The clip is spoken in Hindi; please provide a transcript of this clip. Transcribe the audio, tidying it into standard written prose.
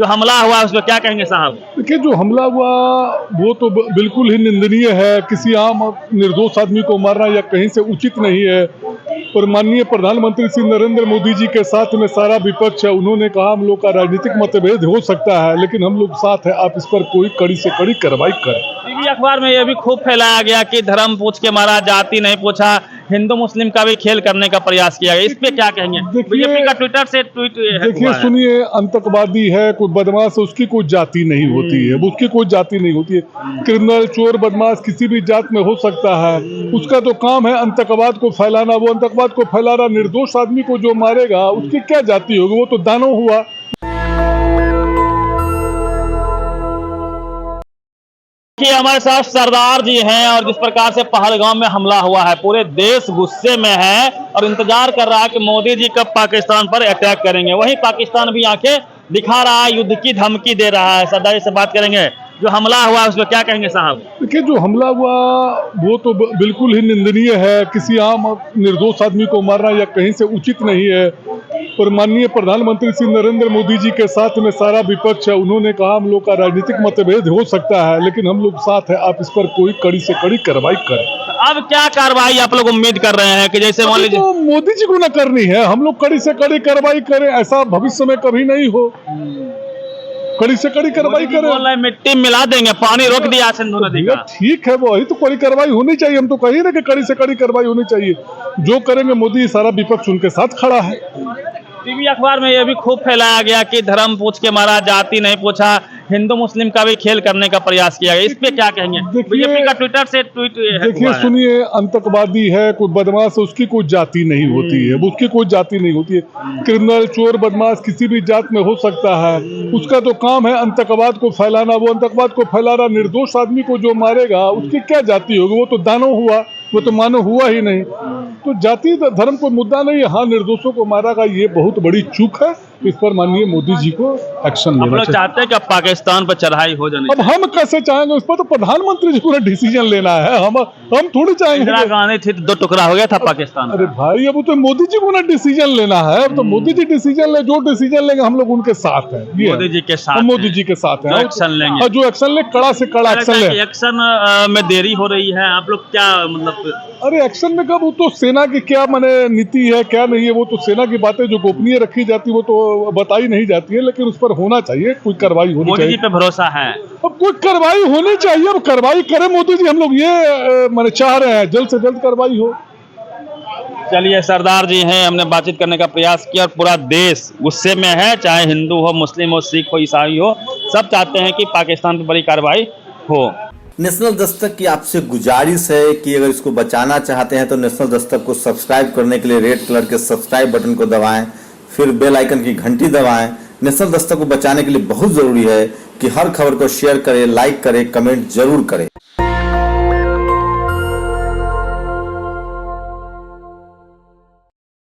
जो हमला हुआ उस पर क्या कहेंगे साहब? देखिए, जो हमला हुआ वो तो बिल्कुल ही निंदनीय है। किसी आम निर्दोष आदमी को मारना या कहीं से उचित नहीं है। और माननीय प्रधानमंत्री श्री नरेंद्र मोदी जी के साथ में सारा विपक्ष है। उन्होंने कहा हम लोग का राजनीतिक मतभेद हो सकता है, लेकिन हम लोग साथ हैं, आप इस पर कोई कड़ी से कड़ी कार्रवाई करें। टीवी अखबार में यह भी खूब फैलाया गया कि धर्म पूछ के मारा, जाति नहीं पूछा, हिंदू मुस्लिम का भी खेल करने का प्रयास किया गया। इस पे क्या कहेंगे? बीजेपी का ट्विटर से ट्वीट देखिए, सुनिए, आतंकवादी है, कोई बदमाश है, उसकी कोई जाति नहीं होती है। उसकी कोई जाति नहीं होती है। क्रिमिनल, चोर, बदमाश किसी भी जात में हो सकता है। उसका तो काम है आतंकवाद को फैलाना। वो आतंकवाद को फैला रहा, निर्दोष आदमी को जो मारेगा उसकी क्या जाति होगी? वो तो दानव हुआ। कि हमारे साथ सरदार जी हैं और जिस प्रकार से पहलगाम में हमला हुआ है, पूरे देश गुस्से में है और इंतजार कर रहा है कि मोदी जी कब पाकिस्तान पर अटैक करेंगे। वहीं पाकिस्तान भी आंखें दिखा रहा है, युद्ध की धमकी दे रहा है। सरदार जी से बात करेंगे। जो हमला हुआ उस पर क्या कहेंगे साहब? देखिए, जो हमला हुआ वो तो बिल्कुल ही निंदनीय है। किसी आम निर्दोष आदमी को मारना या कहीं से उचित नहीं है। और माननीय प्रधानमंत्री श्री नरेंद्र मोदी जी के साथ में सारा विपक्ष है। उन्होंने कहा हम लोग का राजनीतिक मतभेद हो सकता है, लेकिन हम लोग साथ हैं, आप इस पर कोई कड़ी से कड़ी कार्रवाई करें। अब क्या कार्रवाई आप लोग उम्मीद कर रहे हैं कि जैसे मान लीजिए तो मोदी जी को ना करनी है, हम लोग कड़ी से कड़ी कार्रवाई करें, ऐसा भविष्य में कभी नहीं हो। कड़ी से कड़ी कार्रवाई करें। बोल रहे हैं मिट्टी मिला देंगे, पानी रोक दिया सिंधु नदी का। ठीक है, वही तो कड़ी कार्रवाई होनी चाहिए। हम तो कही ना कि कड़ी से कड़ी कार्रवाई होनी चाहिए। जो करेंगे मोदी, सारा विपक्ष उनके साथ खड़ा है। टीवी अखबार में यह भी खूब फैलाया गया कि धर्म पूछ के मारा, जाति नहीं पूछा, हिंदू मुस्लिम का भी खेल करने का प्रयास किया गया। इस पे क्या कहेंगे? बीजेपी का ट्विटर से ट्वीट देखिए, सुनिए, आतंकवादी है, कोई बदमाश है, उसकी कोई जाति नहीं होती है। उसकी कोई जाति नहीं होती है। क्रिमिनल, चोर, बदमाश किसी भी जात में हो सकता है। उसका तो काम है आतंकवाद को फैलाना। वो आतंकवाद को फैला रहा, निर्दोष आदमी को जो मारेगा उसकी क्या जाति होगी? वो तो दानव हुआ। वो तो मानव हुआ ही नहीं। तो जाति धर्म को मुद्दा नहीं है। हाँ, निर्दोषों को मारा, ये बहुत बड़ी चूक है। इस पर माननीय मोदी जी को एक्शन लेना चाहिए। चाहते हैं कि पाकिस्तान पर चढ़ाई हो जानी। अब हम कैसे चाहेंगे? उस पर तो प्रधानमंत्री जी को डिसीजन लेना है। हम थोड़ी चाहेंगे। इंदिरा गांधी थी तो 2 टुकड़ा हो गया था पाकिस्तान। अरे भाई, अब तो मोदी जी को ना डिसीजन लेना है। अब तो मोदी जी डिसीजन ले, जो डिसीजन लेंगे हम लोग उनके साथ हैं। मोदी जी के साथ, मोदी जी के साथ हैं। एक्शन लेंगे, जो एक्शन ले, कड़ा से कड़ा एक्शन ले। एक्शन में देरी हो रही है, आप लोग क्या मतलब? अरे एक्शन में कब? वो तो सेना की क्या माने नीति है, क्या नहीं है, वो तो सेना की बातें जो गोपनीय रखी जाती है वो तो बताई नहीं जाती है। लेकिन उस पर होना चाहिए, कोई कार्रवाई होनी चाहिए। मोदी जी पे भरोसा है? अब कोई कार्रवाई होनी चाहिए। अब कार्रवाई करे मोदी जी। हम लोग ये माने चाह रहे हैं जल्द से जल्द कार्रवाई हो। चलिए, सरदार जी हैं, हमने बातचीत करने का प्रयास किया और पूरा देश गुस्से में है, चाहे हिंदू हो, मुस्लिम हो, सिख हो, ईसाई हो, सब चाहते हैं कि पाकिस्तान पर बड़ी कार्रवाई हो। नेशनल दस्तक की आपसे गुजारिश है कि अगर इसको बचाना चाहते हैं तो नेशनल दस्तक को सब्सक्राइब करने के लिए रेड कलर के सब्सक्राइब बटन को दबाएं, फिर बेल आइकन की घंटी दबाएं। नेशनल दस्तक को बचाने के लिए बहुत जरूरी है कि हर खबर को शेयर करें, लाइक करें, कमेंट जरूर करें।